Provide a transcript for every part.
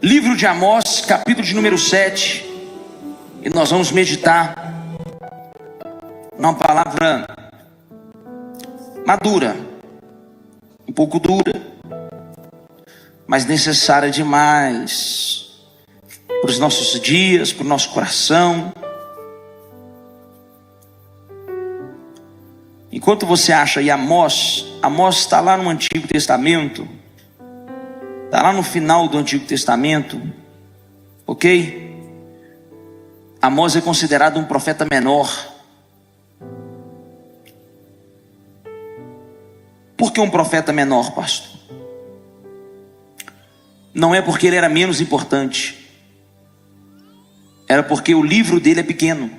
Livro de Amós, capítulo de número 7. E nós vamos meditar numa palavra madura, um pouco dura, mas necessária demais para os nossos dias, para o nosso coração. Enquanto você acha aí Amós está lá no Antigo Testamento, está lá no final do Antigo Testamento, ok? Amós é considerado um profeta menor. Por que um profeta menor, pastor? Não é porque ele era menos importante, era porque o livro dele é pequeno.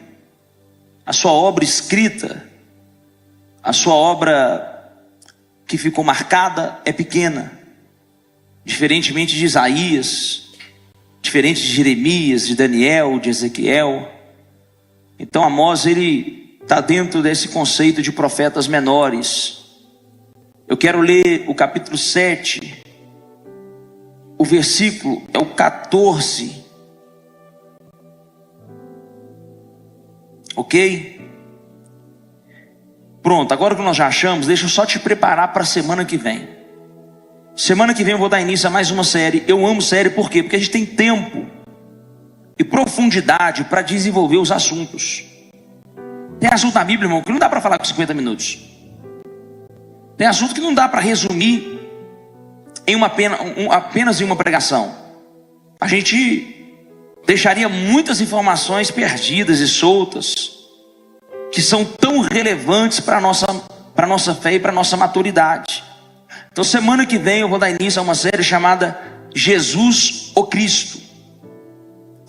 A sua obra escrita, a sua obra que ficou marcada é pequena. Diferentemente de Isaías, diferente de Jeremias, de Daniel, de Ezequiel. Então Amós, ele está dentro desse conceito de profetas menores. Eu quero ler o capítulo 7, o versículo é o 14. Ok? Pronto, agora que nós já achamos, deixa eu só te preparar para a semana que vem. Semana que vem eu vou dar início a mais uma série. Eu amo série, por quê? Porque a gente tem tempo e profundidade para desenvolver os assuntos. Tem assunto na Bíblia, irmão, que não dá para falar com 50 minutos. Tem assunto que não dá para resumir em apenas em uma pregação. A gente deixaria muitas informações perdidas e soltas, que são tão relevantes para a nossa fé e para a nossa maturidade. Então semana que vem eu vou dar início a uma série chamada Jesus o Cristo.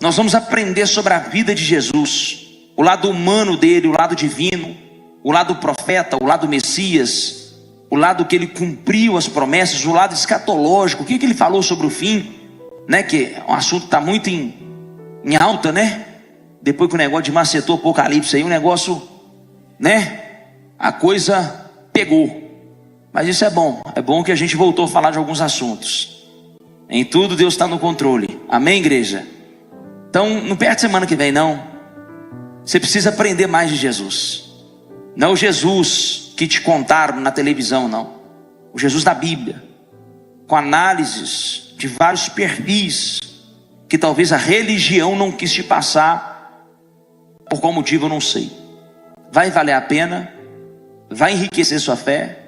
Nós vamos aprender sobre a vida de Jesus, o lado humano dele, o lado divino, o lado profeta, o lado Messias, o lado que ele cumpriu as promessas, o lado escatológico, o que ele falou sobre o fim, né? Que o assunto está muito em alta, né? Depois que o negócio de Macetou Apocalipse aí, o negócio, né? A coisa pegou. Mas isso é bom que a gente voltou a falar de alguns assuntos. Em tudo Deus está no controle, amém, igreja? Então não perde semana que vem não. Você precisa aprender mais de Jesus. Não é o Jesus que te contaram na televisão, não. O Jesus da Bíblia, com análises de vários perfis que talvez a religião não quis te passar. Por qual motivo eu não sei. Vai valer a pena, vai enriquecer sua fé,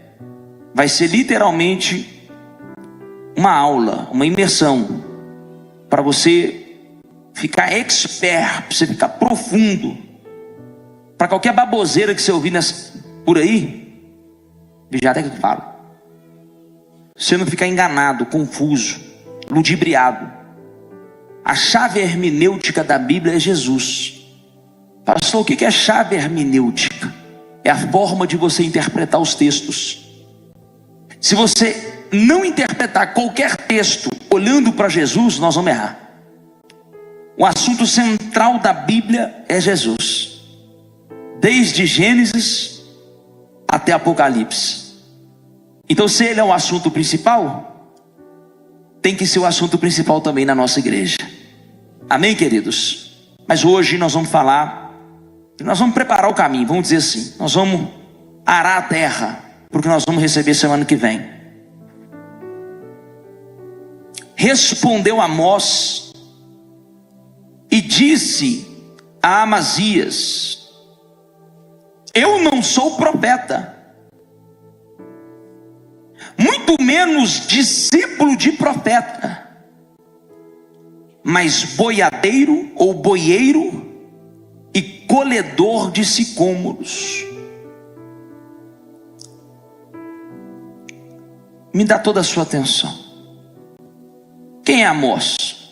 vai ser literalmente uma aula, uma imersão, para você ficar expert, para você ficar profundo, para qualquer baboseira que você ouvir por aí, já até que eu falo, você não ficar enganado, confuso, ludibriado. A chave hermenêutica da Bíblia é Jesus. Pastor, o que é chave hermenêutica? É a forma de você interpretar os textos. Se você não interpretar qualquer texto olhando para Jesus, nós vamos errar. O assunto central da Bíblia é Jesus, desde Gênesis até Apocalipse. Então, se ele é o assunto principal, tem que ser o assunto principal também na nossa igreja. Amém, queridos? Mas hoje nós vamos falar, nós vamos preparar o caminho, vamos dizer assim, nós vamos arar a terra, porque nós vamos receber semana que vem. Respondeu Amós e disse a Amazias: eu não sou profeta, muito menos discípulo de profeta, mas boiadeiro ou boieiro e colhedor de sicômoros. Me dá toda a sua atenção. Quem é Amós?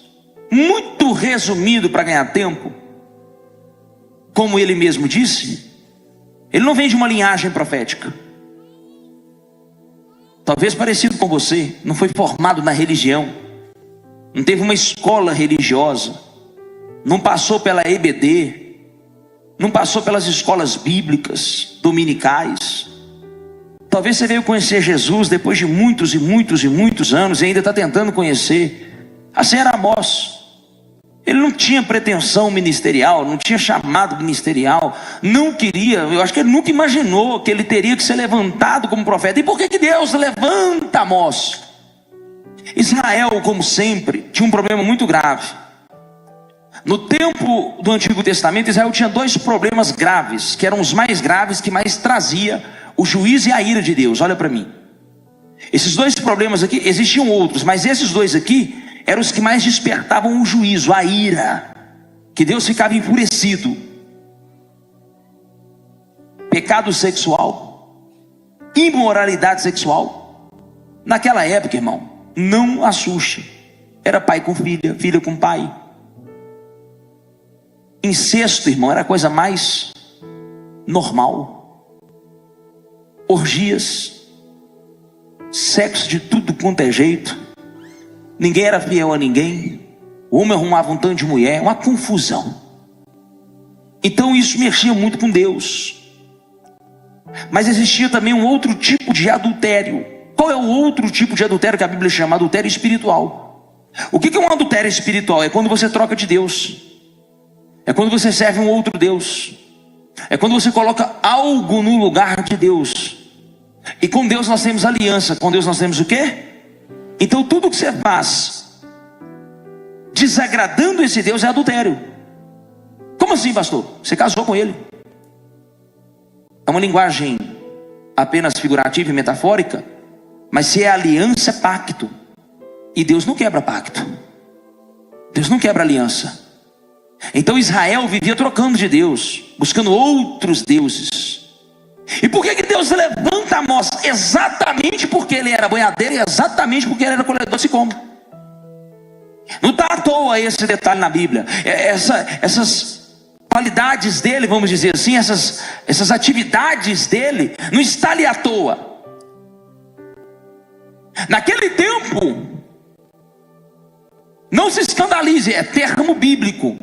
Muito resumido para ganhar tempo, como ele mesmo disse, ele não vem de uma linhagem profética. Talvez parecido com você, não foi formado na religião, não teve uma escola religiosa, não passou pela EBD, não passou pelas escolas bíblicas dominicais. Talvez você veio conhecer Jesus depois de muitos e muitos e muitos anos e ainda está tentando conhecer. Assim era Amós. Ele não tinha pretensão ministerial, não tinha chamado ministerial, não queria, eu acho que ele nunca imaginou que ele teria que ser levantado como profeta. E por que Deus levanta Amós? Israel, como sempre, tinha um problema muito grave. No tempo do Antigo Testamento, Israel tinha dois problemas graves, que eram os mais graves, que mais trazia o juízo e a ira de Deus. Olha para mim. Esses dois problemas aqui, existiam outros, mas esses dois aqui eram os que mais despertavam o juízo, a ira, que Deus ficava enfurecido. Pecado sexual, imoralidade sexual. Naquela época, irmão, não assuste, era pai com filha, filha com pai. Incesto, irmão, era a coisa mais normal. Orgias, sexo de tudo quanto é jeito. Ninguém era fiel a ninguém. O homem arrumava um tanto de mulher, uma confusão. Então isso mexia muito com Deus. Mas existia também um outro tipo de adultério. Qual é o outro tipo de adultério que a Bíblia chama? Adultério espiritual. O que é um adultério espiritual? É quando você troca de Deus. É quando você serve um outro Deus. É quando você coloca algo no lugar de Deus. E com Deus nós temos aliança. Com Deus nós temos o quê? Então tudo que você faz desagradando esse Deus é adultério. Como assim, pastor? Você casou com ele. É uma linguagem apenas figurativa e metafórica. Mas se é aliança, é pacto. E Deus não quebra pacto. Deus não quebra aliança. Então Israel vivia trocando de Deus, buscando outros deuses. E por que Deus levanta Amós? Exatamente porque ele era boiadeiro e exatamente porque ele era colhedor de sicômoro. Não está à toa esse detalhe na Bíblia. Essas qualidades dele, vamos dizer assim, essas atividades dele, não está ali à toa. Naquele tempo, não se escandalize, é termo bíblico.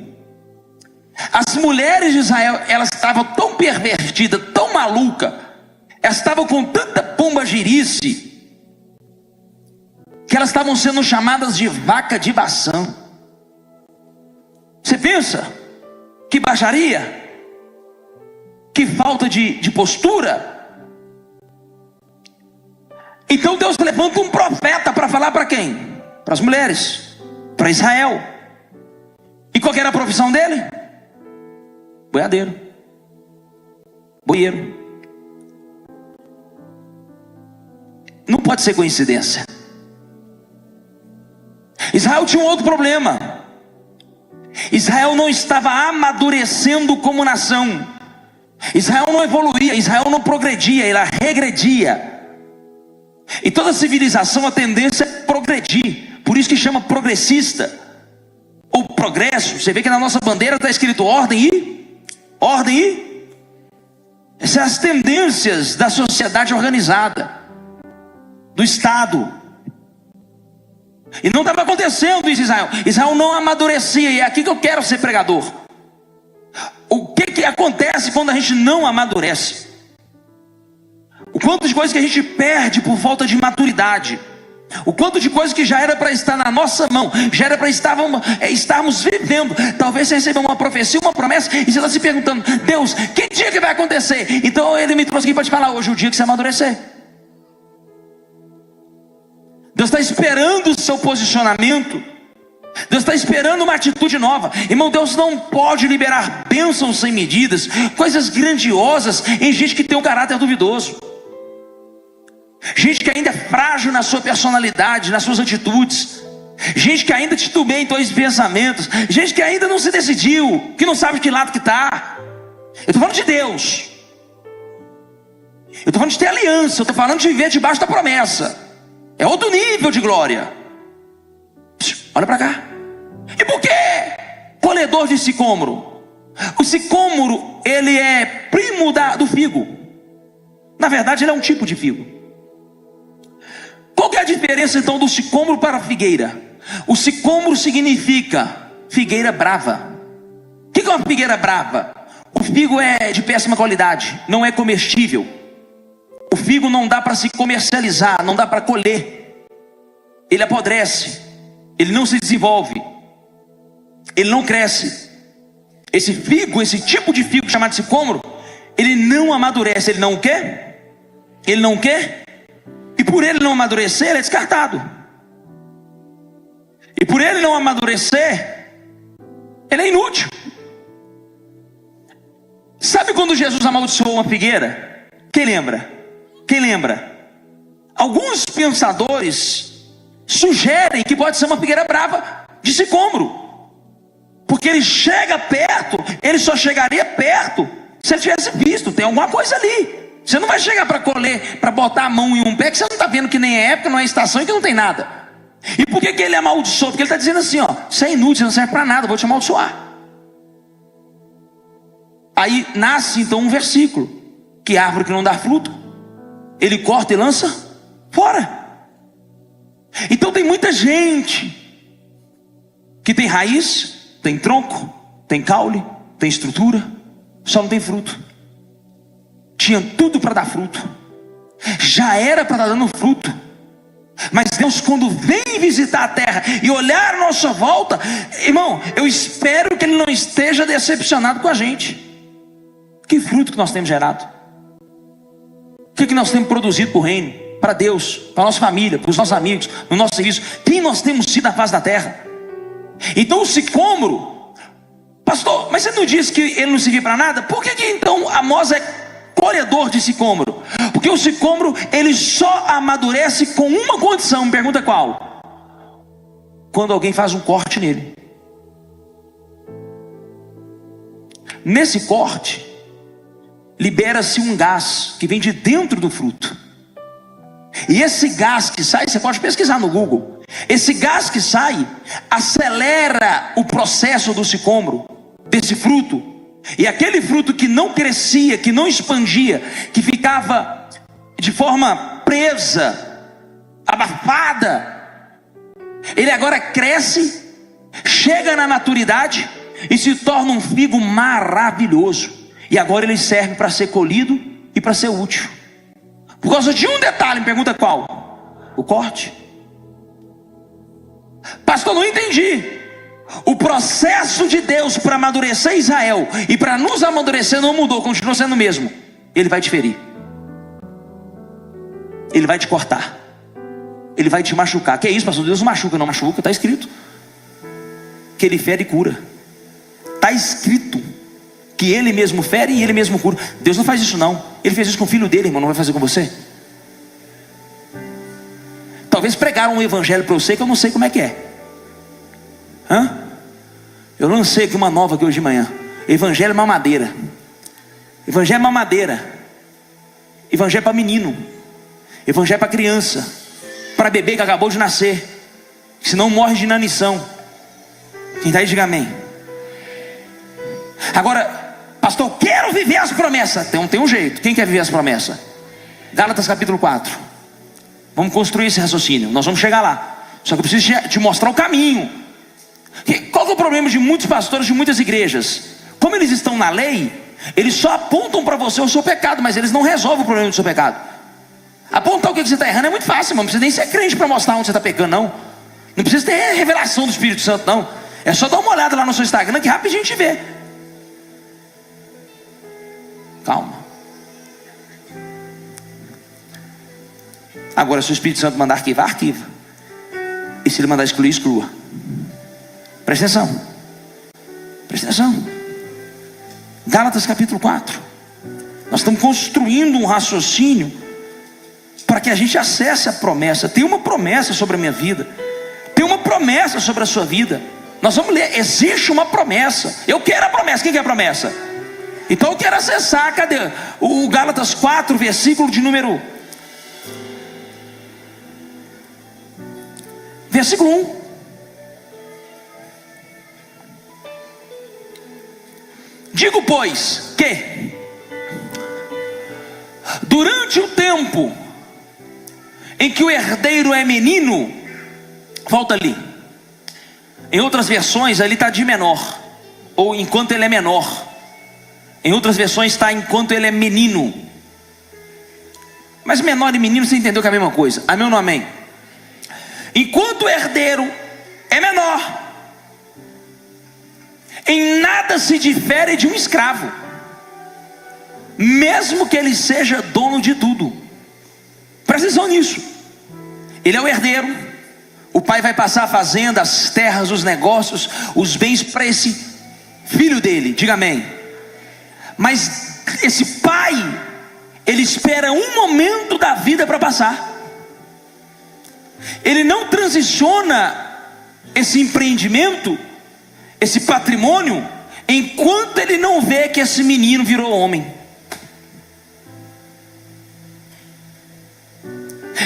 As mulheres de Israel, elas estavam tão pervertidas, tão malucas, elas estavam com tanta pombagirice, que elas estavam sendo chamadas de vaca de Baçã. Você pensa? Que baixaria? Que falta de postura? Então Deus levanta um profeta para falar para quem? Para as mulheres, para Israel. E qual era a profissão dele? Boiadeiro, boieiro. Não pode ser coincidência. Israel tinha um outro problema. Israel não estava amadurecendo como nação. Israel não evoluía, Israel não progredia, ela regredia. E toda civilização, a tendência é progredir. Por isso que chama progressista ou progresso. Você vê que na nossa bandeira está escrito ordem e essas são as tendências da sociedade organizada, do Estado. E não estava acontecendo isso em Israel. Israel não amadurecia. E é aqui que eu quero ser pregador. O que acontece quando a gente não amadurece? O quanto de coisa que a gente perde por falta de maturidade. O quanto de coisa que já era para estar na nossa mão, já era para estarmos vivendo. Talvez você receba uma profecia, uma promessa, e você está se perguntando: Deus, que dia que vai acontecer? Então ele me trouxe aqui para te falar hoje, o dia que você amadurecer. Deus está esperando o seu posicionamento. Deus está esperando uma atitude nova. Irmão, Deus não pode liberar bênçãos sem medidas, coisas grandiosas em gente que tem um caráter duvidoso, gente que ainda é frágil na sua personalidade, nas suas atitudes, gente que ainda titubeia em dois pensamentos, gente que ainda não se decidiu, que não sabe de que lado que está. Eu estou falando de Deus, eu estou falando de ter aliança, eu estou falando de viver debaixo da promessa. É outro nível de glória. Olha para cá. E por que colhedor de sicômoro? O sicômoro, ele é primo do figo. Na verdade, ele é um tipo de figo. Qual que é a diferença então do sicômoro para a figueira? O sicômoro significa figueira brava. O que é uma figueira brava? O figo é de péssima qualidade, não é comestível. O figo não dá para se comercializar, não dá para colher. Ele apodrece. ele não se desenvolve, ele não cresce. Esse figo, esse tipo de figo chamado sicômoro, ele não amadurece. Ele não o quê? Ele não o quê? E por ele não amadurecer, ele é descartado. E por ele não amadurecer, ele é inútil. Sabe quando Jesus amaldiçoou uma figueira? Quem lembra? Quem lembra? Alguns pensadores sugerem que pode ser uma figueira brava de sicômoro, porque ele chega perto, ele só chegaria perto se ele tivesse visto, tem alguma coisa ali. Você não vai chegar para colher, para botar a mão em um pé que você não está vendo que nem é época, não é estação e que não tem nada. E por que ele amaldiçoou? Porque ele está dizendo assim, ó, você é inútil, você não serve para nada, eu vou te amaldiçoar. Aí nasce então um versículo, que árvore que não dá fruto, ele corta e lança fora. Então tem muita gente que tem raiz, tem tronco, tem caule, tem estrutura, só não tem fruto. Tinha tudo para dar fruto, já era para estar dando fruto, mas Deus, quando vem visitar a terra e olhar a nossa volta, irmão, eu espero que Ele não esteja decepcionado com a gente. Que fruto que nós temos gerado? O que nós temos produzido para o reino, para Deus, para a nossa família, para os nossos amigos, no nosso serviço? Quem nós temos sido na face da terra? Então o sicômoro, pastor, mas você não disse que ele não servia para nada? Por que então Amós é colhedor de sicômoro? Porque o sicômoro, ele só amadurece com uma condição. Me pergunta qual? Quando alguém faz um corte nele. Nesse corte libera-se um gás que vem de dentro do fruto, e esse gás que sai, você pode pesquisar no Google, esse gás que sai acelera o processo do sicômoro, desse fruto. E aquele fruto que não crescia, que não expandia, que ficava de forma presa, abafada, ele agora cresce, chega na maturidade e se torna um figo maravilhoso. E agora ele serve para ser colhido e para ser útil, por causa de um detalhe. Me pergunta qual? O corte. Pastor, não entendi. O processo de Deus para amadurecer Israel e para nos amadurecer não mudou, continua sendo o mesmo. Ele vai te ferir, ele vai te cortar, ele vai te machucar. Que é isso, pastor? Deus não machuca, não machuca, está escrito que ele fere e cura. Está escrito que ele mesmo fere e ele mesmo cura. Deus não faz isso não. Ele fez isso com o filho dele, irmão, não vai fazer com você? Talvez pregaram um evangelho para você que eu não sei como é que é. Eu lancei aqui uma nova aqui hoje de manhã. Evangelho mamadeira. Evangelho mamadeira. Evangelho para menino. Evangelho para criança, para bebê que acabou de nascer, senão morre de inanição. Quem está aí diga amém. Agora, pastor, eu quero viver as promessas. Tem um jeito. Quem quer viver as promessas? Gálatas capítulo 4. Vamos construir esse raciocínio, nós vamos chegar lá. Só que eu preciso te mostrar o caminho. Qual que é o problema de muitos pastores, de muitas igrejas? Como eles estão na lei, eles só apontam para você o seu pecado, mas eles não resolvem o problema do seu pecado. Apontar o que você está errando é muito fácil, irmão. Não precisa nem ser crente para mostrar onde você está pecando, não. Não precisa ter revelação do Espírito Santo, não. É só dar uma olhada lá no seu Instagram que rapidinho a gente vê. Calma. Agora, se o Espírito Santo mandar arquivar, arquiva. E se ele mandar excluir, exclua. Presta atenção. Presta atenção. Gálatas capítulo 4. Nós estamos construindo um raciocínio para que a gente acesse a promessa. Tem uma promessa sobre a minha vida, tem uma promessa sobre a sua vida. Nós vamos ler, existe uma promessa. Eu quero a promessa. Quem quer a promessa? Então eu quero acessar, cadê? O Gálatas 4, versículo de número versículo 1. Digo, pois, que durante o tempo em que o herdeiro é menino, volta ali. Em outras versões ali está de menor, ou enquanto ele é menor. Em outras versões está enquanto ele é menino. Mas menor e menino, você entendeu que é a mesma coisa? Amém ou não amém? Enquanto o herdeiro é menor. Em nada se difere de um escravo, mesmo que ele seja dono de tudo. Presta atenção nisso. Ele é o herdeiro. O pai vai passar a fazenda, as terras, os negócios, os bens para esse filho dele. Diga amém. Mas esse pai, ele espera um momento da vida para passar. Ele não transiciona esse empreendimento, esse patrimônio, enquanto ele não vê que esse menino virou homem.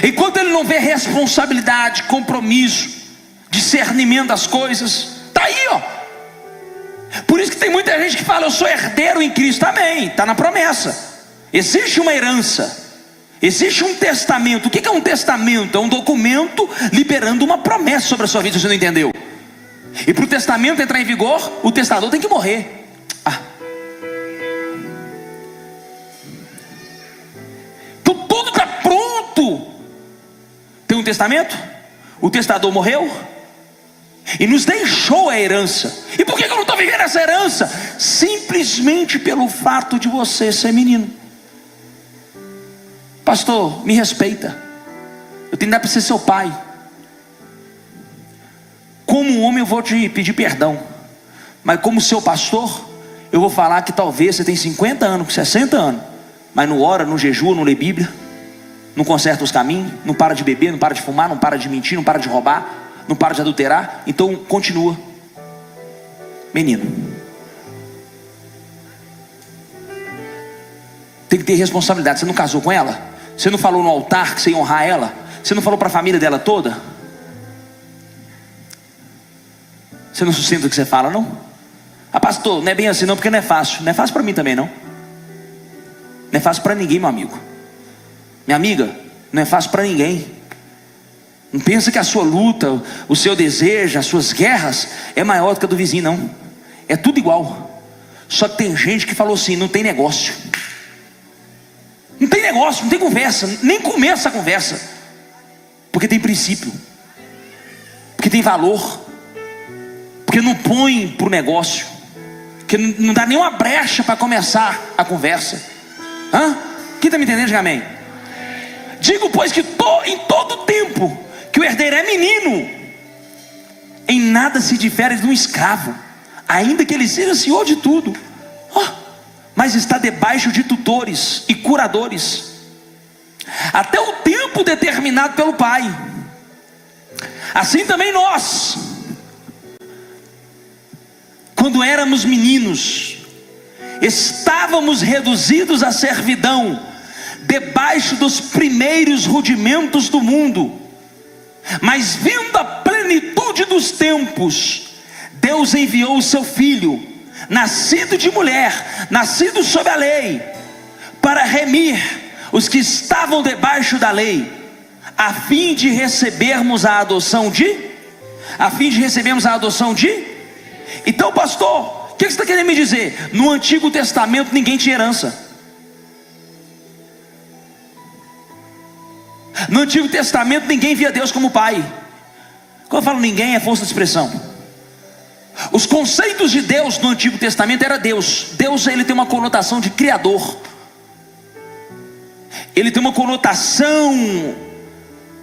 Enquanto ele não vê responsabilidade, compromisso, discernimento das coisas. Está aí, ó. Por isso que tem muita gente que fala: eu sou herdeiro em Cristo. Amém, está na promessa. Existe uma herança, existe um testamento. O que é um testamento? É um documento liberando uma promessa sobre a sua vida. Se você não entendeu, e para o testamento entrar em vigor, o testador tem que morrer. Então tudo está pronto. Tem um testamento, o testador morreu e nos deixou a herança. E por que eu não estou vivendo essa herança? Simplesmente pelo fato de você ser menino. Pastor, me respeita, eu tenho que dar para ser seu pai. Como homem eu vou te pedir perdão, mas como seu pastor, eu vou falar que talvez você tem 50 anos, 60 anos, mas não ora, não jejua, não lê Bíblia, não conserta os caminhos, não para de beber, não para de fumar, não para de mentir, não para de roubar, não para de adulterar. Então continua menino. Tem que ter responsabilidade. Você não casou com ela? Você não falou no altar que você ia honrar ela? Você não falou para a família dela toda? Você não sustenta o que você fala, não? Pastor, não é bem assim não, porque não é fácil. Não é fácil para mim também, não. Não é fácil para ninguém, meu amigo. Minha amiga, não é fácil para ninguém. Não pensa que a sua luta, o seu desejo, as suas guerras é maior do que a do vizinho, não. É tudo igual. Só que tem gente que falou assim: não tem negócio. Não tem negócio, não tem conversa. Nem começa a conversa. Porque tem princípio, porque tem valor, porque não põe para o negócio, porque não dá nenhuma brecha para começar a conversa. Quem está me entendendo? Diga amém. Digo, pois, que em todo tempo que o herdeiro é menino, em nada se difere de um escravo, ainda que ele seja senhor de tudo, mas está debaixo de tutores e curadores, até o tempo determinado pelo pai. Assim também nós, quando éramos meninos, estávamos reduzidos à servidão, debaixo dos primeiros rudimentos do mundo. Mas vindo a plenitude dos tempos, Deus enviou o seu Filho, nascido de mulher, nascido sob a lei, para remir os que estavam debaixo da lei, a fim de recebermos a adoção de? Então, pastor, o que você está querendo me dizer? No Antigo Testamento ninguém tinha herança. No Antigo Testamento ninguém via Deus como pai. Quando eu falo ninguém, é força de expressão. Os conceitos de Deus no Antigo Testamento era Deus. Deus, ele tem uma conotação de criador. Ele tem uma conotação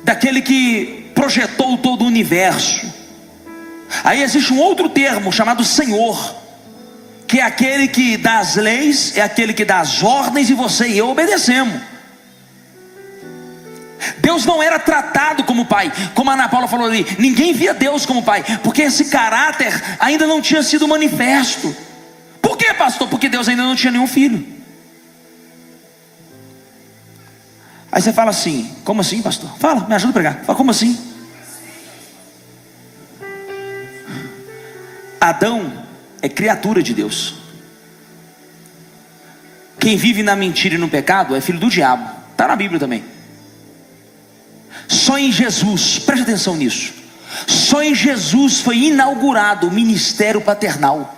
daquele que projetou todo o universo. Aí existe um outro termo chamado Senhor, que é aquele que dá as leis, é aquele que dá as ordens, e você e eu obedecemos. Deus não era tratado como pai, como a Ana Paula falou ali. Ninguém via Deus como pai, porque esse caráter ainda não tinha sido manifesto. Por quê, pastor? Porque Deus ainda não tinha nenhum filho. Aí você fala assim: como assim, pastor? Fala, me ajuda a pregar. Fala, como assim? Adão é criatura de Deus. Quem vive na mentira e no pecado é filho do diabo. Está na Bíblia também. Só em Jesus, preste atenção nisso, só em Jesus foi inaugurado o ministério paternal.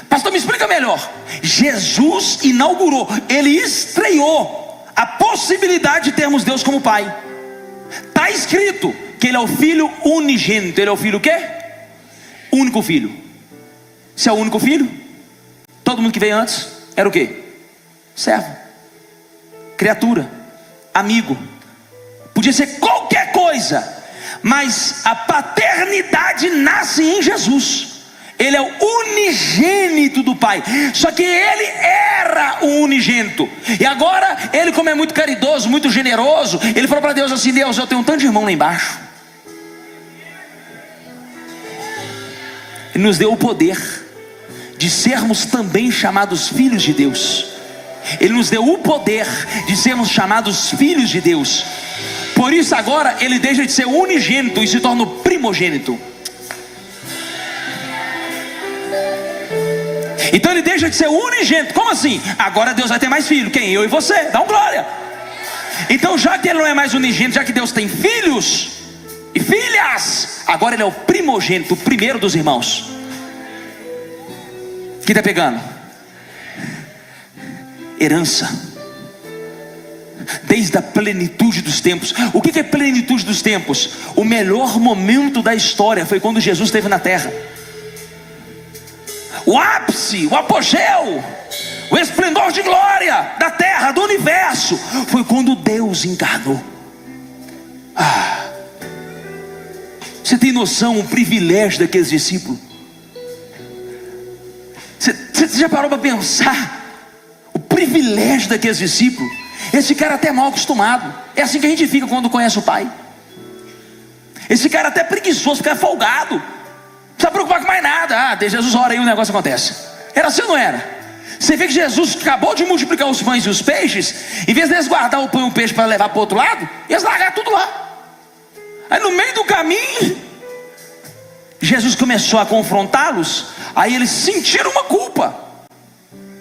Pastor, me explica melhor. Jesus inaugurou, ele estreou a possibilidade de termos Deus como pai. Está escrito, que ele é o filho unigênito. Ele é o filho o quê? Único filho. Se é o único filho, todo mundo que veio antes era o quê? Servo, criatura, amigo, podia ser qualquer coisa, mas a paternidade nasce em Jesus. Ele é o unigênito do Pai. Só que ele era o unigênito, e agora ele, como é muito caridoso, muito generoso, ele falou para Deus assim: Deus, eu tenho um tanto de irmão lá embaixo. Ele nos deu o poder de sermos também chamados filhos de Deus. Ele nos deu o poder de sermos chamados filhos de Deus. Por isso agora ele deixa de ser unigênito e se torna o primogênito. Então ele deixa de ser unigênito. Como assim? Agora Deus vai ter mais filho. Quem? Eu e você. Dá um glória. Então, já que ele não é mais unigênito, já que Deus tem filhos e filhas, agora ele é o primogênito, o primeiro dos irmãos. Quem está pegando? Herança. Desde a plenitude dos tempos. O que é plenitude dos tempos? O melhor momento da história foi quando Jesus esteve na terra. O ápice, o apogeu, o esplendor de glória da terra, do universo, foi quando Deus encarnou. Você tem noção o privilégio daqueles discípulos? Você já parou para pensar o privilégio daqueles discípulos? Esse cara até mal acostumado. É assim que a gente fica quando conhece o Pai. Esse cara até preguiçoso, fica folgado, não precisa preocupar com mais nada. Deixa Jesus, ora aí, o negócio acontece. Era assim ou não era? Você vê que Jesus acabou de multiplicar os pães e os peixes. Em vez de eles guardar o pão e o peixe para levar para o outro lado, eles largaram tudo lá. Aí no meio do caminho, Jesus começou a confrontá-los. Aí eles sentiram uma culpa.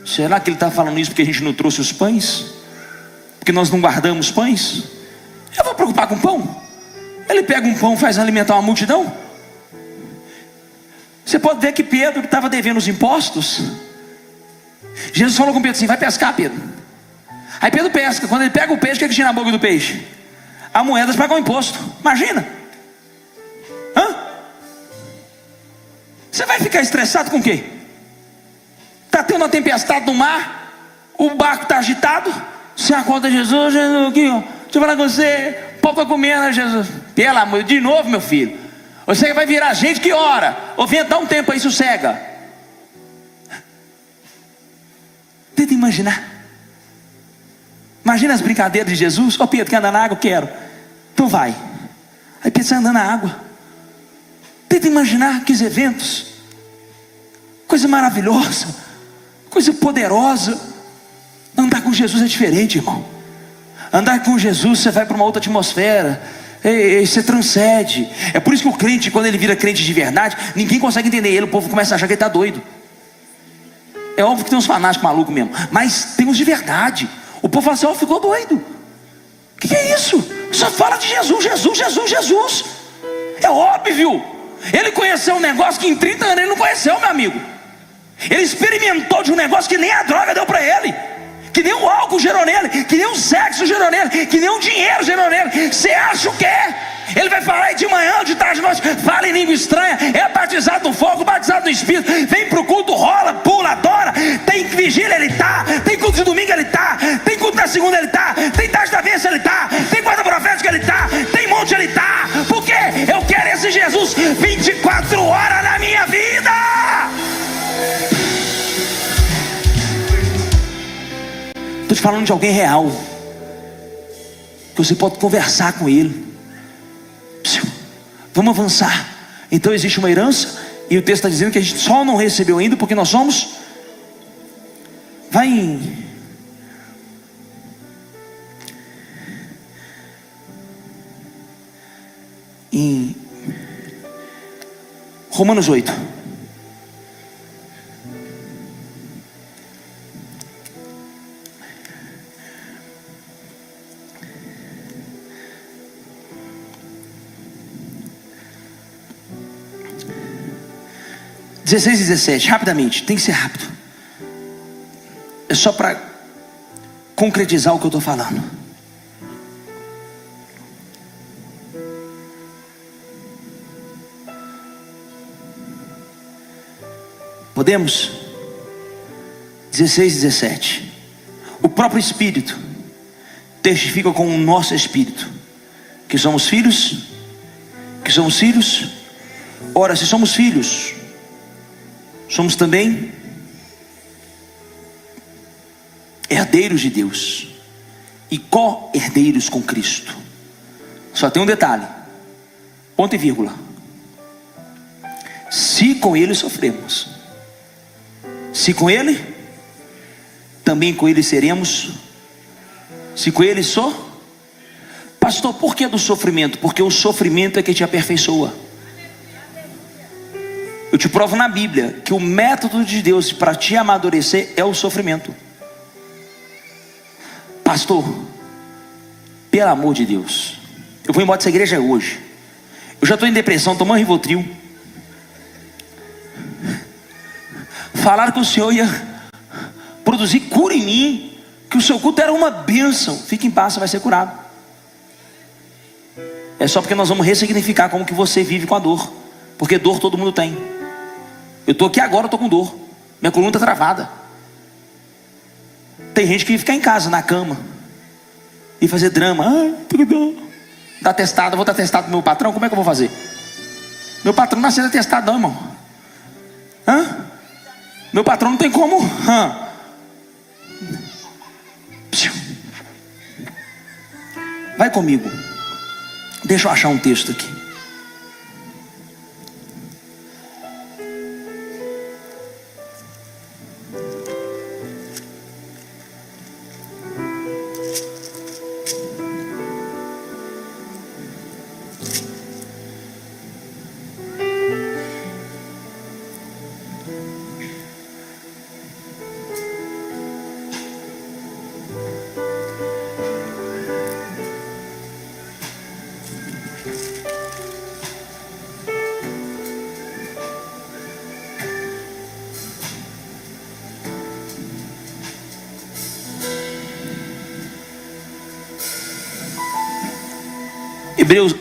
Será que ele está falando isso porque a gente não trouxe os pães? Porque nós não guardamos pães? Eu vou preocupar com pão? Ele pega um pão, faz alimentar uma multidão. Você pode ver que Pedro estava devendo os impostos. Jesus falou com Pedro assim: vai pescar, Pedro. Aí Pedro pesca. Quando ele pega o peixe, o que é que tinha na boca do peixe? A moeda para pagar o imposto. Imagina. Você vai ficar estressado com o quê? Está tendo uma tempestade no mar, o barco está agitado, você acorda: Jesus, aqui, ó, deixa eu falar com você, o povo está comendo, né, Jesus? Pelo amor, de novo, meu filho. Você vai virar gente que ora. Ô vento, dá um tempo aí, sossega. Tenta imaginar. Imagina as brincadeiras de Jesus. Ô Pedro, quer andar na água? Quero. Então vai. Aí Pedro sai andando na água. Tenta imaginar aqueles eventos. Coisa maravilhosa, coisa poderosa. Andar com Jesus é diferente, irmão. Andar com Jesus, você vai para uma outra atmosfera. Você transcende. É por isso que o crente, quando ele vira crente de verdade, ninguém consegue entender ele. O povo começa a achar que ele está doido. É óbvio que tem uns fanáticos malucos mesmo, mas tem uns de verdade. O povo fala assim: ficou doido. O que é isso? Só fala de Jesus, Jesus, Jesus, Jesus. É óbvio. Ele conheceu um negócio que em 30 anos ele não conheceu, meu amigo. Ele experimentou de um negócio que nem a droga deu para ele, que nem o álcool gerou nele, que nem o sexo gerou nele, que nem o dinheiro gerou nele. Você acha o quê? Ele vai falar aí de manhã, de tarde, de noite, fala em língua estranha, é batizado no fogo, batizado no Espírito, vem pro culto, rola, pula, adora. Tem vigília, ele tá. Tem culto de domingo, ele tá. Tem culto na segunda, ele tá. Tem tarde da vez, ele tá. Tem guarda profética, ele tá. Tem monte, ele tá. Por quê? Eu quero esse Jesus 24 horas na minha vida. Estou te falando de alguém real, que você pode conversar com ele. Vamos avançar. Então existe uma herança, e o texto está dizendo que a gente só não recebeu ainda porque nós somos. Vai em Romanos 8. (16 e 17), rapidamente, tem que ser rápido. É só para concretizar o que eu estou falando. Podemos? 16 e 17. O próprio Espírito testifica com o nosso Espírito que somos filhos. Que somos filhos. Ora, se somos filhos, somos também herdeiros de Deus e co-herdeiros com Cristo. Só tem um detalhe, ponto e vírgula: se com Ele sofremos, se com Ele, também com Ele seremos. Se com Ele pastor, por que do sofrimento? Porque o sofrimento é que te aperfeiçoa. Eu te provo na Bíblia que o método de Deus para te amadurecer é o sofrimento. Pastor, pelo amor de Deus, eu vou embora dessa igreja hoje. Eu já estou em depressão, tomando Rivotril. Falaram que o Senhor ia produzir cura em mim, que o seu culto era uma bênção. Fique em paz, você vai ser curado. É só porque nós vamos ressignificar como que você vive com a dor. Porque dor todo mundo tem. Eu estou aqui agora, eu estou com dor. Minha coluna está travada. Tem gente que fica em casa, na cama, e fazer drama. Ai, tô com dor. Dá testado, vou dar testado pro meu patrão. Como é que eu vou fazer? Meu patrão não aceita testado não, irmão. Meu patrão não tem como. Vai comigo. Deixa eu achar um texto aqui.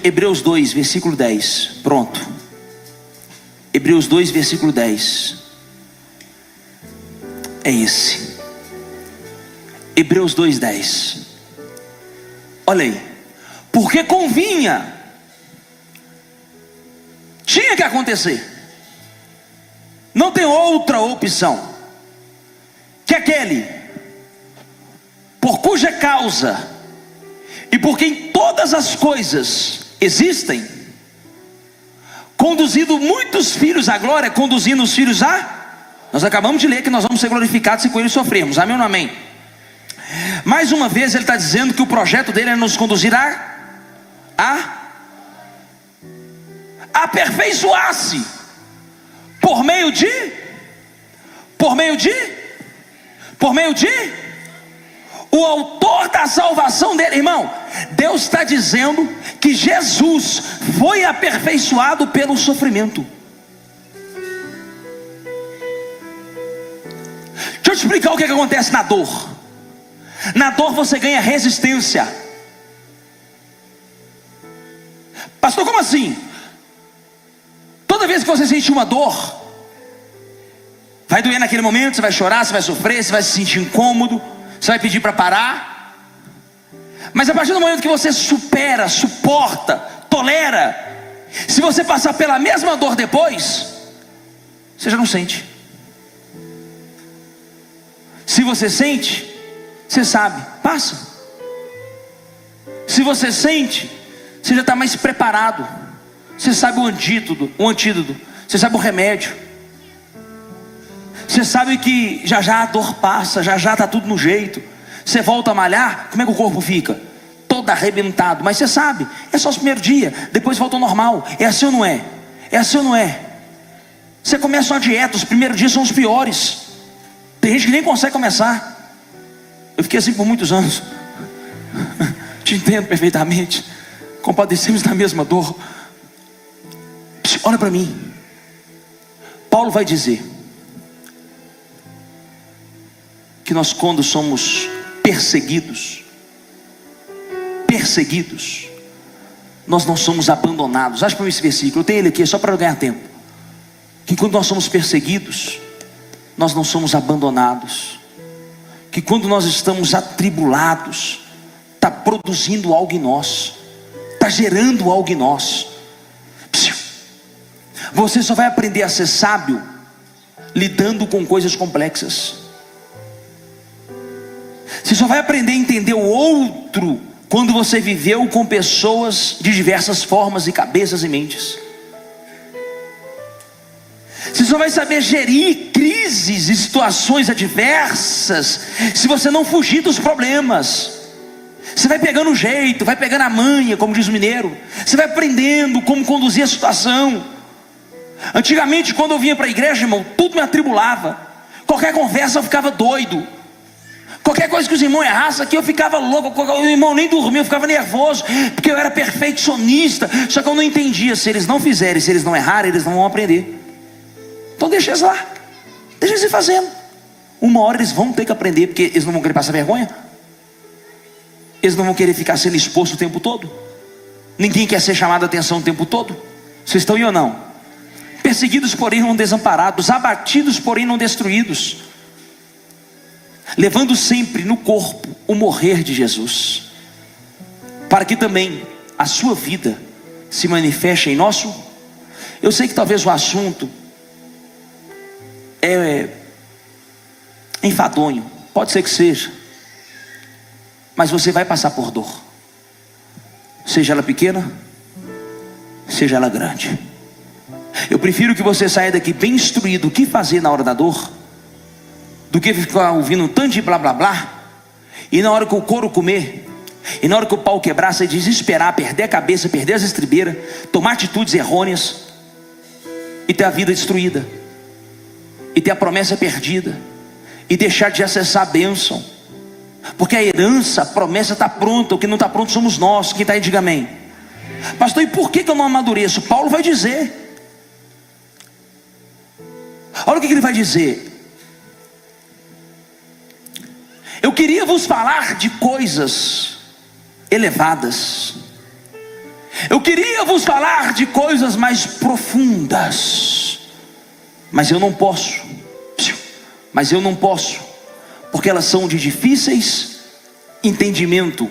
Hebreus 2, versículo 10. Pronto. Hebreus 2, versículo 10. É esse. Hebreus 2, 10. Olha aí. Porque convinha, tinha que acontecer. Não tem outra opção que aquele por cuja causa e por quem todas as coisas existem, conduzindo muitos filhos à glória, conduzindo os filhos nós acabamos de ler que nós vamos ser glorificados se com ele sofrermos, amém ou não amém? Mais uma vez ele está dizendo que o projeto dele é nos conduzir a aperfeiçoar-se por meio de o autor da salvação dele, irmão. Deus está dizendo que Jesus foi aperfeiçoado pelo sofrimento. Deixa eu te explicar o que acontece na dor. Na dor você ganha resistência. Pastor, como assim? Toda vez que você sentir uma dor, vai doer naquele momento, você vai chorar, você vai sofrer, você vai se sentir incômodo, você vai pedir para parar. Mas a partir do momento que você supera, suporta, tolera, se você passar pela mesma dor depois, você já não sente. Se você sente, você sabe, passa. Se você sente, você já está mais preparado. Você sabe o antídoto, você sabe o remédio. Você sabe que já já a dor passa, já já está tudo no jeito. Você volta a malhar, como é que o corpo fica? Todo arrebentado, mas você sabe, é só o primeiro dia, depois volta ao normal. É assim ou não é? É assim ou não é? Você começa uma dieta, os primeiros dias são os piores. Tem gente que nem consegue começar. Eu fiquei assim por muitos anos. Te entendo perfeitamente. Compadecemos da mesma dor. Olha para mim. Paulo vai dizer que nós, quando somos perseguidos, nós não somos abandonados. Acho para mim esse versículo, eu tenho ele aqui só para eu ganhar tempo. Que quando nós somos perseguidos, nós não somos abandonados, que quando nós estamos atribulados, está produzindo algo em nós, está gerando algo em nós. Você só vai aprender a ser sábio lidando com coisas complexas. Você só vai aprender a entender o outro quando você viveu com pessoas de diversas formas e cabeças e mentes. Você só vai saber gerir crises e situações adversas se você não fugir dos problemas. Você vai pegando o jeito, vai pegando a manha, como diz o mineiro. Você vai aprendendo como conduzir a situação. Antigamente, quando eu vinha para a igreja, irmão, tudo me atribulava. Qualquer conversa eu ficava doido. Qualquer coisa que os irmãos errassem aqui, eu ficava louco. O irmão nem dormia, eu ficava nervoso, porque eu era perfeccionista. Só que eu não entendia, se eles não fizerem, se eles não errarem, eles não vão aprender. Então deixa eles lá, deixa eles ir fazendo. Uma hora eles vão ter que aprender, porque eles não vão querer passar vergonha. Eles não vão querer ficar sendo exposto o tempo todo. Ninguém quer ser chamado a atenção o tempo todo. Vocês estão aí ou não? Perseguidos, porém não desamparados, abatidos, porém não destruídos, levando sempre no corpo o morrer de Jesus, para que também a sua vida se manifeste em nosso. Eu sei que talvez o assunto é enfadonho, pode ser que seja, mas você vai passar por dor, seja ela pequena, seja ela grande. Eu prefiro que você saia daqui bem instruído o que fazer na hora da dor, do que ficar ouvindo um tanto de blá blá blá, e na hora que o couro comer, e na hora que o pau quebrar, você desesperar, perder a cabeça, perder as estribeiras, tomar atitudes errôneas, e ter a vida destruída, e ter a promessa perdida, e deixar de acessar a bênção. Porque a herança, a promessa está pronta. O que não está pronto somos nós. Quem está aí, diga amém. Pastor, e por que eu não amadureço? Paulo vai dizer. Olha o que ele vai dizer. Eu queria vos falar de coisas elevadas. Eu queria vos falar de coisas mais profundas, mas eu não posso. Porque elas são de difíceis entendimento.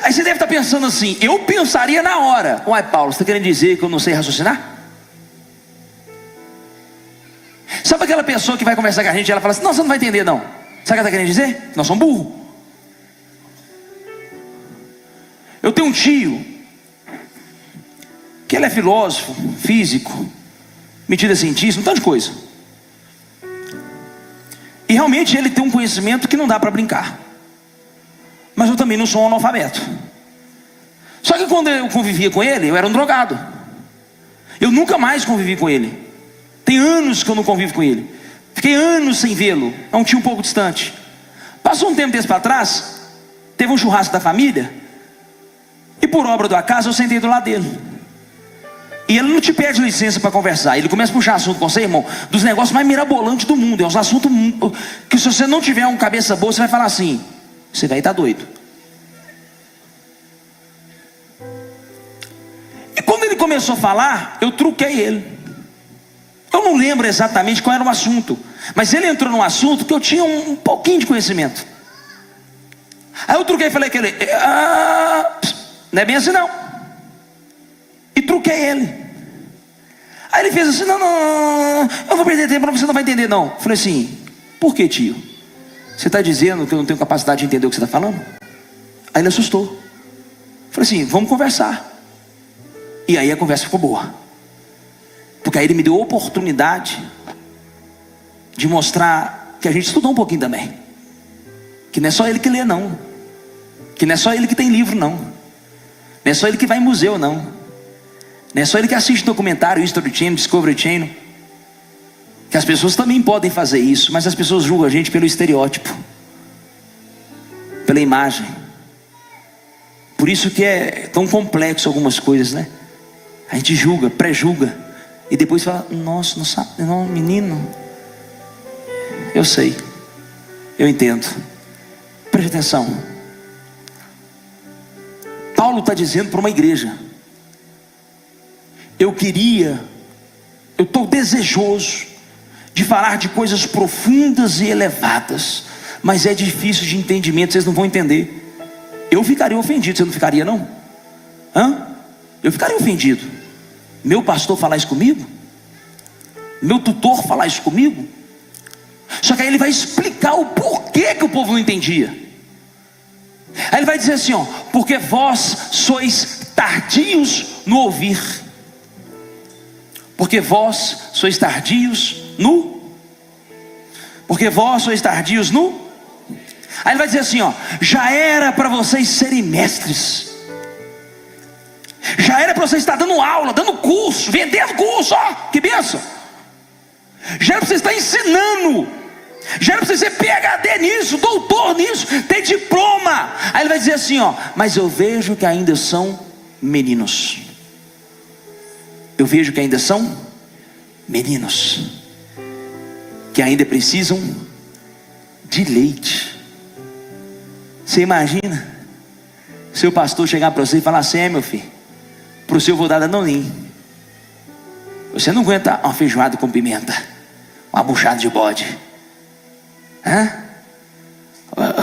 Aí você deve estar pensando assim: eu pensaria na hora. Uai, Paulo, você está querendo dizer que eu não sei raciocinar? Sabe aquela pessoa que vai conversar com a gente e ela fala assim: não, você não vai entender não. Sabe o que ela está querendo dizer? Nós somos burros. Eu tenho um tio que ele é filósofo, físico, metido a cientista, um tanto de coisa. E realmente ele tem um conhecimento que não dá para brincar. Mas eu também não sou um analfabeto. Só que quando eu convivia com ele, eu era um drogado. Eu nunca mais convivi com ele. Tem anos que eu não convivo com ele. Fiquei anos sem vê-lo. É um tio um pouco distante. Passou um tempo desse para trás, teve um churrasco da família, e por obra do acaso eu sentei do lado dele. E ele não te pede licença para conversar. Ele começa a puxar assunto com você, irmão, dos negócios mais mirabolantes do mundo. É uns assuntos que, se você não tiver uma cabeça boa, você vai falar assim: você vai estar doido. E quando ele começou a falar, eu truquei ele. Eu não lembro exatamente qual era o assunto, mas ele entrou num assunto que eu tinha um pouquinho de conhecimento. Aí eu truquei e falei que ele: não é bem assim não. E truquei ele. Aí ele fez assim: não, eu vou perder tempo, você não vai entender não. Eu falei assim: por que, tio? Você está dizendo que eu não tenho capacidade de entender o que você está falando? Aí ele assustou. Eu falei assim: vamos conversar. E aí a conversa ficou boa, porque aí ele me deu a oportunidade de mostrar que a gente estudou um pouquinho também, que não é só ele que lê não, que não é só ele que tem livro não, não é só ele que vai em museu não, não é só ele que assiste documentário, History Channel, Discovery Channel. Que as pessoas também podem fazer isso, mas as pessoas julgam a gente pelo estereótipo, pela imagem. Por isso que é tão complexo algumas coisas, né? A gente julga, pré-julga, e depois fala: nossa, não sabe, não, menino. Eu sei, eu entendo. Preste atenção. Paulo está dizendo para uma igreja: eu estou desejoso de falar de coisas profundas e elevadas, mas é difícil de entendimento, vocês não vão entender. Eu ficaria ofendido, você não ficaria não? Eu ficaria ofendido. Meu pastor falar isso comigo? Meu tutor falar isso comigo? Só que aí ele vai explicar o porquê que o povo não entendia. Aí ele vai dizer assim, porque vós sois tardios no ouvir. Porque vós sois tardios no... Porque vós sois tardios no... Aí ele vai dizer assim, já era para vocês serem mestres. Já era para vocês estar dando aula, dando curso, vendendo curso, que bênção. Já era para vocês estar ensinando. Já era para vocês ser PhD nisso, doutor nisso, ter diploma. Aí ele vai dizer assim, mas eu vejo que ainda são meninos. Eu vejo que ainda são meninos, que ainda precisam de leite. Você imagina seu pastor chegar para você e falar assim, meu filho, para o seu vou dar danoninho. Você não aguenta uma feijoada com pimenta, uma buchada de bode.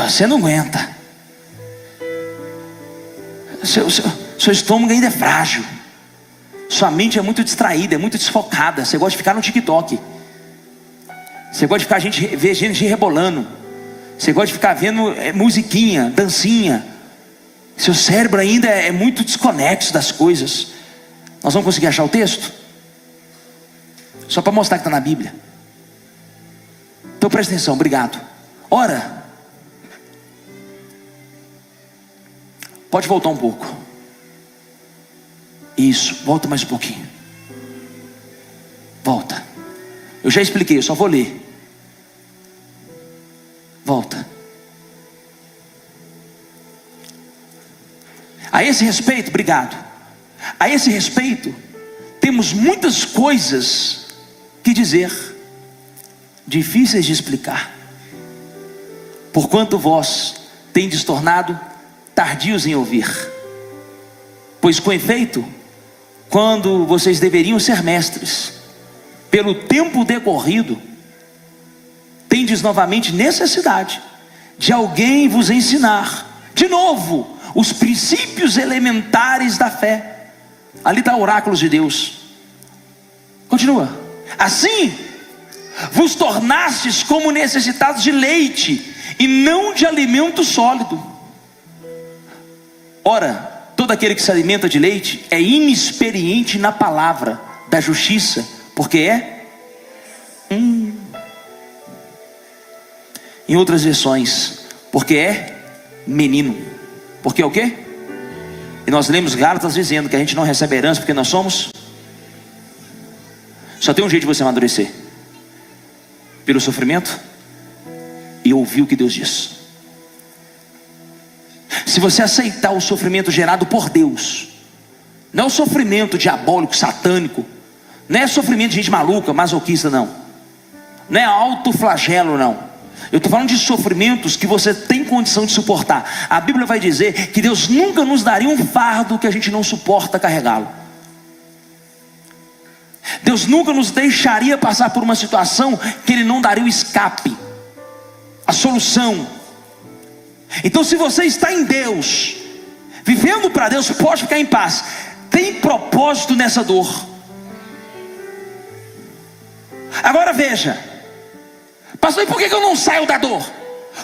Você não aguenta. Seu estômago ainda é frágil. Sua mente é muito distraída, é muito desfocada. Você gosta de ficar no TikTok. Você gosta de ficar ver gente rebolando. Você gosta de ficar vendo musiquinha, dancinha. Seu cérebro ainda é muito desconexo das coisas. Nós vamos conseguir achar o texto? Só para mostrar que está na Bíblia. Então presta atenção, obrigado. Ora, pode voltar um pouco. Isso, volta mais um pouquinho. Volta. Eu já expliquei, eu só vou ler. Volta. A esse respeito, obrigado. A esse respeito, temos muitas coisas que dizer, difíceis de explicar, porquanto vós tendes tornado tardios em ouvir. Pois com efeito, quando vocês deveriam ser mestres, pelo tempo decorrido, tendes novamente necessidade de alguém vos ensinar de novo os princípios elementares da fé. Ali está oráculos de Deus. Continua. Assim vos tornastes como necessitados de leite e não de alimento sólido. Ora, todo aquele que se alimenta de leite é inexperiente na palavra da justiça, porque é em outras versões, porque é menino. Porque é o quê? E nós lemos Gálatas dizendo que a gente não recebe herança porque nós somos. Só tem um jeito de você amadurecer: pelo sofrimento e ouvir o que Deus diz. Se você aceitar o sofrimento gerado por Deus, não é o sofrimento diabólico, satânico, não é sofrimento de gente maluca, masoquista, não é autoflagelo, não. Eu estou falando de sofrimentos que você tem condição de suportar. A Bíblia vai dizer que Deus nunca nos daria um fardo que a gente não suporta carregá-lo. Deus nunca nos deixaria passar por uma situação que Ele não daria o escape, a solução. Então, se você está em Deus, vivendo para Deus, pode ficar em paz. Tem propósito nessa dor. Agora veja, pastor, e por que eu não saio da dor?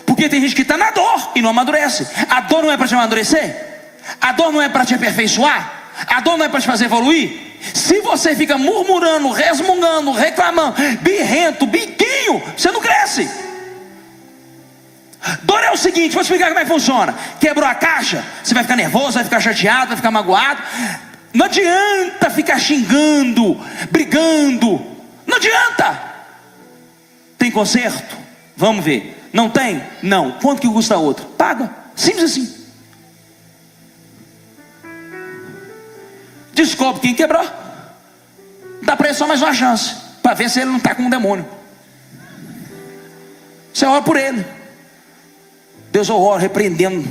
Porque tem gente que está na dor e não amadurece. A dor não é para te amadurecer? A dor não é para te aperfeiçoar? A dor não é para te fazer evoluir? Se você fica murmurando, resmungando, reclamando, birrento, biquinho, você não cresce. Dor é o seguinte, vou te explicar como é que funciona. Quebrou a caixa, você vai ficar nervoso, vai ficar chateado, vai ficar magoado. Não adianta ficar xingando, brigando. Não adianta. Tem conserto? Vamos ver. Não tem? Não. Quanto que custa outro? Paga. Simples assim. Descobre quem quebrou. Dá para ele só mais uma chance, para ver se ele não está com um demônio. Você ora por ele. Deus, eu oro repreendendo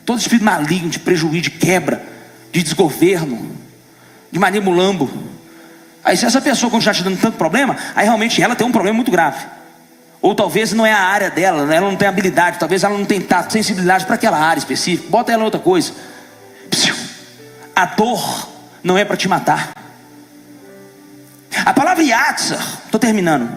todo espírito maligno, de prejuízo, de quebra, de desgoverno, de manimulambo. Aí se essa pessoa continuar te dando tanto problema, aí realmente ela tem um problema muito grave. Ou talvez não é a área dela, ela não tem habilidade, talvez ela não tem tato, sensibilidade para aquela área específica. Bota ela em outra coisa. A dor não é para te matar. A palavra Yatsar, estou terminando.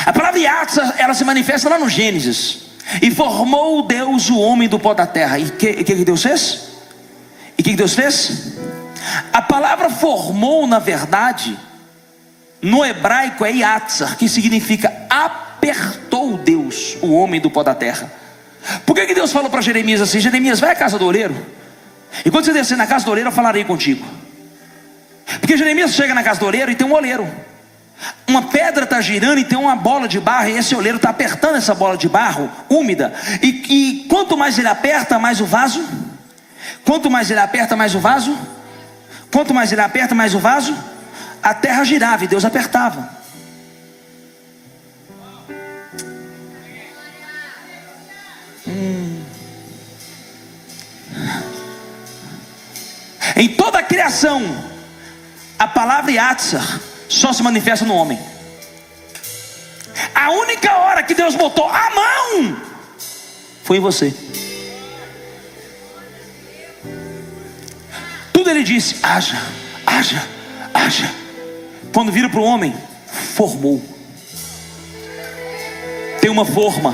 A palavra Yatsar, ela se manifesta lá no Gênesis. E formou Deus o homem do pó da terra. E o que Deus fez? E o que Deus fez? A palavra formou, na verdade, no hebraico é Yatsar, que significa apertou Deus o homem do pó da terra. Por que Deus falou para Jeremias assim: Jeremias, vai à casa do oleiro, e quando você descer na casa do oleiro eu falarei contigo? Porque Jeremias chega na casa do oleiro e tem um oleiro. Uma pedra está girando e tem uma bola de barro, e esse oleiro está apertando essa bola de barro úmida. E quanto mais ele aperta, mais o vaso. Quanto mais ele aperta, mais o vaso. Quanto mais ele aperta, mais o vaso. A terra girava e Deus apertava. Em toda a criação, a palavra Yatsar só se manifesta no homem. A única hora que Deus botou a mão foi em você. Tudo ele disse: haja, haja, haja. Quando vira para o homem, formou. Tem uma forma,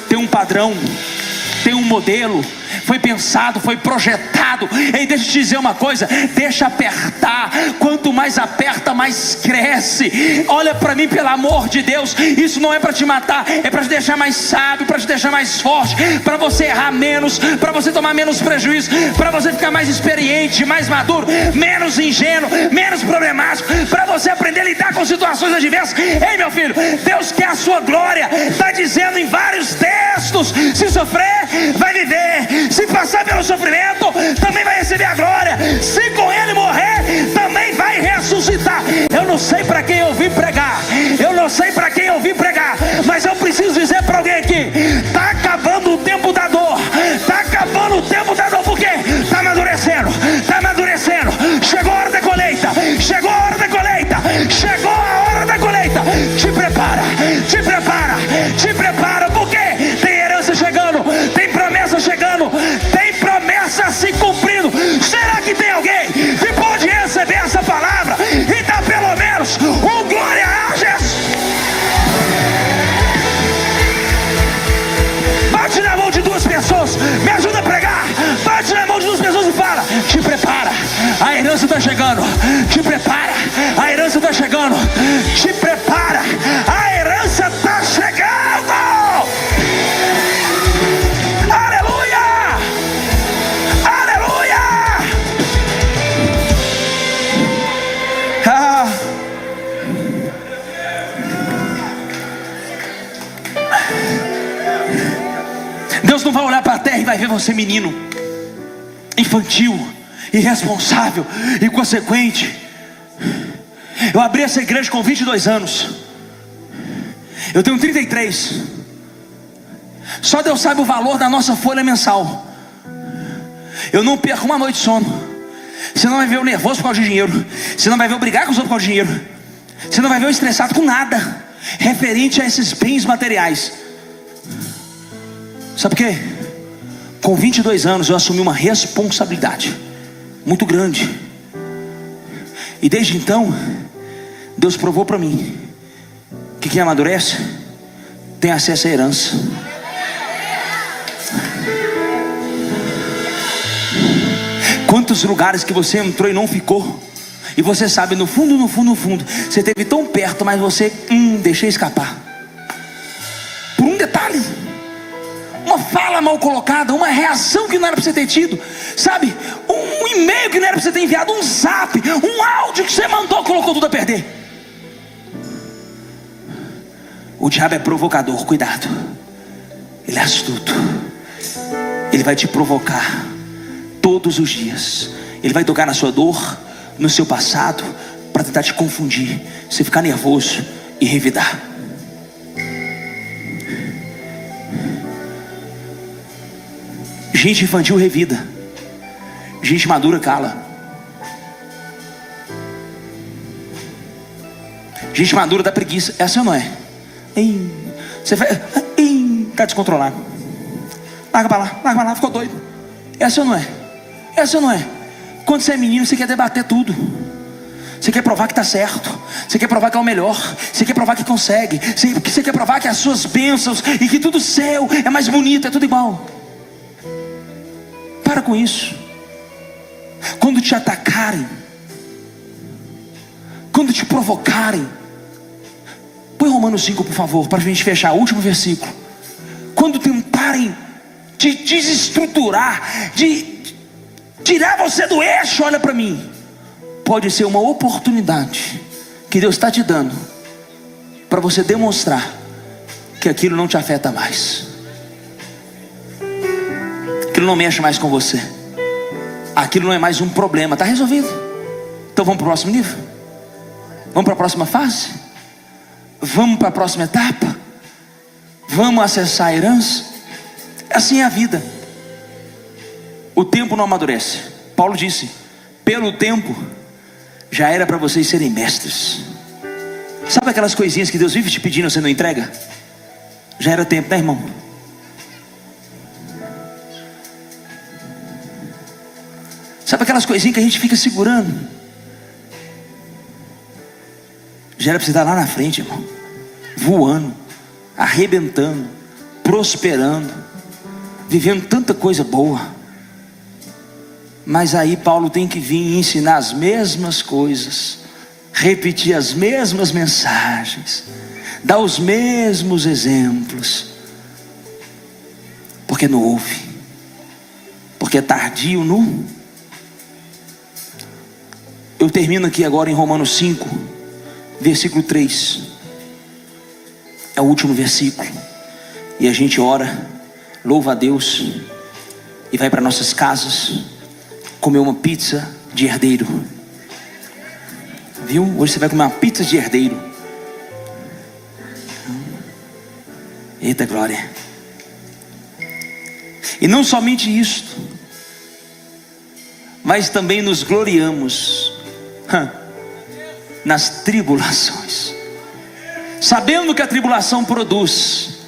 tem um padrão, tem um modelo. Foi pensado, foi projetado. E deixa eu te dizer uma coisa: deixa apertar. Quanto mais aperta, mais cresce. Olha para mim, pelo amor de Deus. Isso não é para te matar, é para te deixar mais sábio, para te deixar mais forte, para você errar menos, para você tomar menos prejuízo, para você ficar mais experiente, mais maduro, menos ingênuo, menos problemático, para você aprender a lidar com situações adversas. Ei, meu filho, Deus quer a sua glória. Está dizendo em vários textos: se sofrer, vai viver. Se passar pelo sofrimento, também vai receber a glória. Se com ele morrer, também vai ressuscitar. Eu não sei para quem eu vim pregar, eu não sei para quem eu vim pregar, mas eu preciso dizer para alguém aqui: está acabando o tempo da dor. Está acabando o tempo da dor. Por quê? Está amadurecendo, está amadurecendo. Chegou a hora da colheita, chegou a hora da colheita, chegou a hora da colheita. Te prepara, te prepara, te prepara. Por quê? Tem herança chegando, tem promessa chegando, tem promessa se cumprindo. Será que tem alguém que pode receber essa palavra e dar pelo menos um glória a Jesus? Bate na mão de duas pessoas, me ajuda a pregar. Bate na mão de duas pessoas e fala: te prepara, a herança está chegando. Te prepara, a herança está chegando. Te prepara, a herança está chegando. Deus não vai olhar para a terra e vai ver você menino, infantil, irresponsável, inconsequente. Eu abri essa igreja com 22 anos. Eu tenho 33. Só Deus sabe o valor da nossa folha mensal. Eu não perco uma noite de sono. Você não vai ver eu nervoso por causa de dinheiro. Você não vai ver eu brigar com os outros por causa de dinheiro. Você não vai ver eu estressado com nada referente a esses bens materiais. Sabe por quê? Com 22 anos eu assumi uma responsabilidade muito grande. E desde então Deus provou para mim que quem amadurece tem acesso à herança. Quantos lugares que você entrou e não ficou, e você sabe, no fundo, no fundo, no fundo, você esteve tão perto, mas você deixei escapar. Por um detalhe, uma fala mal colocada, uma reação que não era para você ter tido, sabe? Um e-mail que não era para você ter enviado, um zap, um áudio que você mandou, colocou tudo a perder. O diabo é provocador, cuidado. Ele é astuto. Ele vai te provocar todos os dias. Ele vai tocar na sua dor, no seu passado, para tentar te confundir, você ficar nervoso e revidar. Gente infantil revida, gente madura cala. Gente madura dá preguiça. É assim ou não é? Você vai, tá descontrolado. Larga pra lá, ficou doido. É assim ou não é? É assim ou não é? Quando você é menino, você quer debater tudo. Você quer provar que está certo. Você quer provar que é o melhor. Você quer provar que consegue. Você quer provar que as suas bênçãos e que tudo céu é mais bonito, é tudo igual. Para com isso. Quando te atacarem, quando te provocarem, põe Romanos 5, por favor, para a gente fechar o último versículo. Quando tentarem te desestruturar, de tirar você do eixo, olha para mim. Pode ser uma oportunidade que Deus está te dando para você demonstrar que aquilo não te afeta mais, aquilo não mexe mais com você, aquilo não é mais um problema, está resolvido. Então vamos para o próximo nível, vamos para a próxima fase, vamos para a próxima etapa, vamos acessar a herança. Assim é a vida. O tempo não amadurece. Paulo disse: pelo tempo já era para vocês serem mestres. Sabe aquelas coisinhas que Deus vive te pedindo e você não entrega? Já era tempo, né, irmão? Sabe aquelas coisinhas que a gente fica segurando? Já era para você estar lá na frente, irmão, voando, arrebentando, prosperando, vivendo tanta coisa boa. Mas aí Paulo tem que vir ensinar as mesmas coisas, repetir as mesmas mensagens, dar os mesmos exemplos, porque não ouve, porque é tardio no... Eu termino aqui agora em Romanos 5, versículo 3, é o último versículo, e a gente ora, louva a Deus, e vai para nossas casas comer uma pizza de herdeiro. Viu? Hoje você vai comer uma pizza de herdeiro. Eita glória. E não somente isto, mas também nos gloriamos nas tribulações, sabendo que a tribulação produz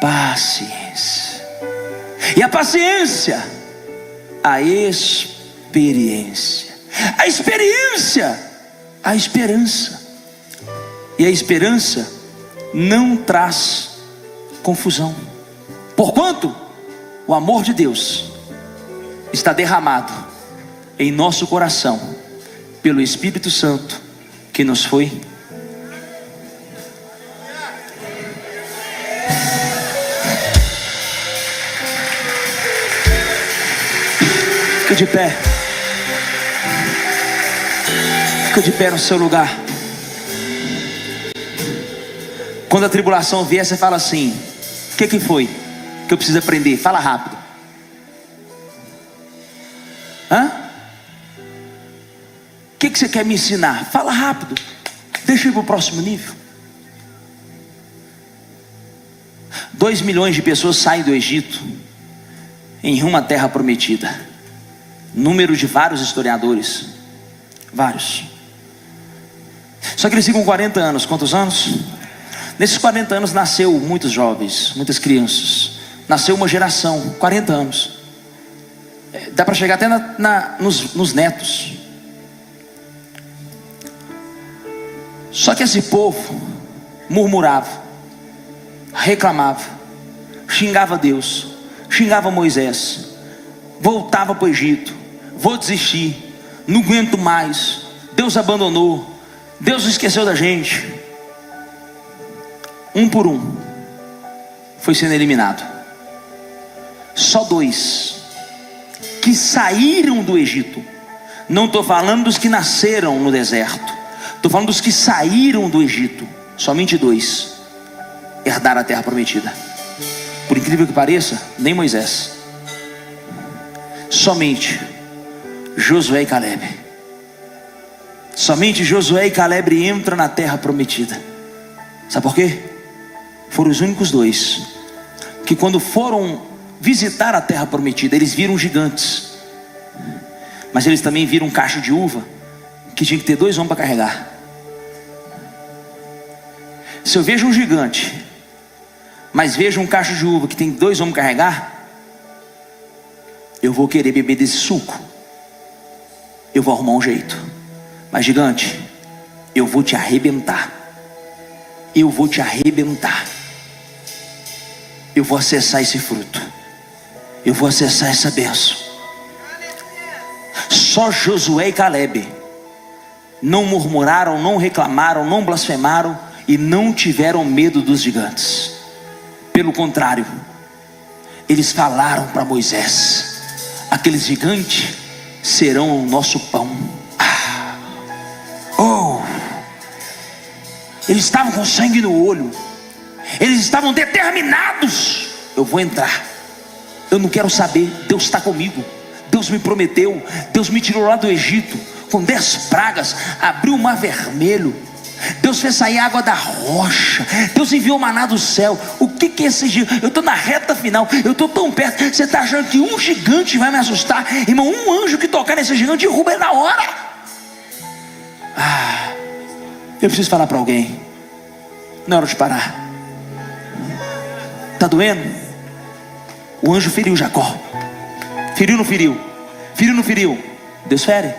paciência, e a paciência, a experiência, a experiência, a esperança, e a esperança não traz confusão, porquanto o amor de Deus está derramado em nosso coração pelo Espírito Santo que nos foi. Fica de pé. Fica de pé no seu lugar. Quando a tribulação vier, você fala assim: o que foi que eu preciso aprender? Fala rápido. O que você quer me ensinar? Fala rápido. Deixa eu ir para o próximo nível. 2 milhões de pessoas saem do Egito em rumo à terra prometida. Número de vários historiadores, vários. Só que eles ficam 40 anos. Quantos anos? Nesses 40 anos nasceu muitos jovens, muitas crianças. Nasceu uma geração, 40 anos. Dá para chegar até nos netos. Só que esse povo murmurava, reclamava, xingava Deus, xingava Moisés, voltava para o Egito: vou desistir, não aguento mais, Deus abandonou, Deus esqueceu da gente. Um por um foi sendo eliminado. Só 2 que saíram do Egito. Não estou falando dos que nasceram no deserto, estou falando dos que saíram do Egito. Somente 2 herdaram a terra prometida. Por incrível que pareça, nem Moisés. Somente Josué e Caleb. Somente Josué e Caleb entram na terra prometida. Sabe por quê? Foram os únicos 2 que, quando foram visitar a terra prometida, eles viram gigantes, mas eles também viram um cacho de uva que tinha que ter 2 homens para carregar. Se eu vejo um gigante, mas vejo um cacho de uva que tem 2 homens carregar, eu vou querer beber desse suco. Eu vou arrumar um jeito. Mas gigante, eu vou te arrebentar. Eu vou te arrebentar. Eu vou acessar esse fruto. Eu vou acessar essa bênção. Só Josué e Caleb não murmuraram, não reclamaram, não blasfemaram e não tiveram medo dos gigantes. Pelo contrário, eles falaram para Moisés: aqueles gigantes serão o nosso pão. Eles estavam com sangue no olho. Eles estavam determinados. Eu vou entrar. Eu não quero saber. Deus está comigo. Deus me prometeu. Deus me tirou lá do Egito com 10 pragas. Abriu o mar vermelho. Deus fez sair água da rocha. Deus enviou maná do céu. O que é esse gigante? Eu estou na reta final. Eu estou tão perto. Você está achando que um gigante vai me assustar? Irmão, um anjo que tocar nesse gigante derruba ele na hora. Eu preciso falar para alguém. Não é hora de parar. Está doendo? O anjo feriu Jacó. Feriu ou não feriu? Feriu ou não feriu? Deus fere.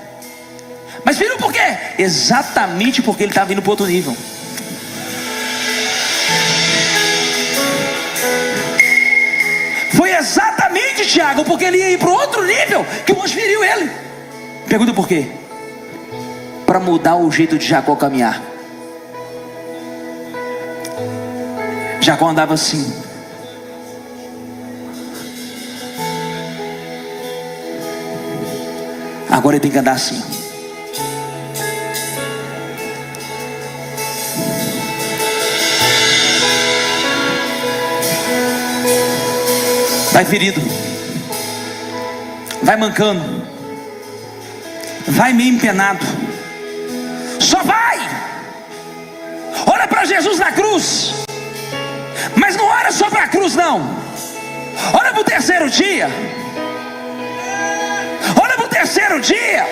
Mas feriu por quê? Exatamente porque ele estava indo para outro nível. Foi exatamente, Tiago, porque ele ia ir para outro nível que o anjo feriu ele. Pergunta por quê? Para mudar o jeito de Jacó caminhar. Jacó andava assim. Agora ele tem que andar assim. Vai ferido. Vai mancando. Vai meio empenado. Só vai. Olha para Jesus na cruz. Mas não olha só para a cruz, não. Olha para o terceiro dia. Olha para o terceiro dia.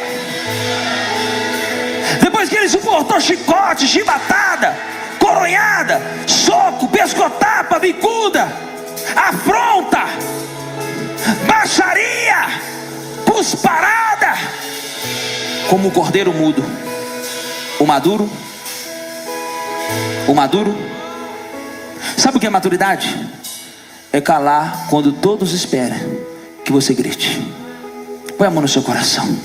Depois que ele suportou chicote, chibatada, coronhada, soco, pescotapa, bicuda, afronta, baixaria, cusparada, como o cordeiro mudo. O maduro. Sabe o que é maturidade? É calar quando todos esperam que você grite. Põe a mão no seu coração.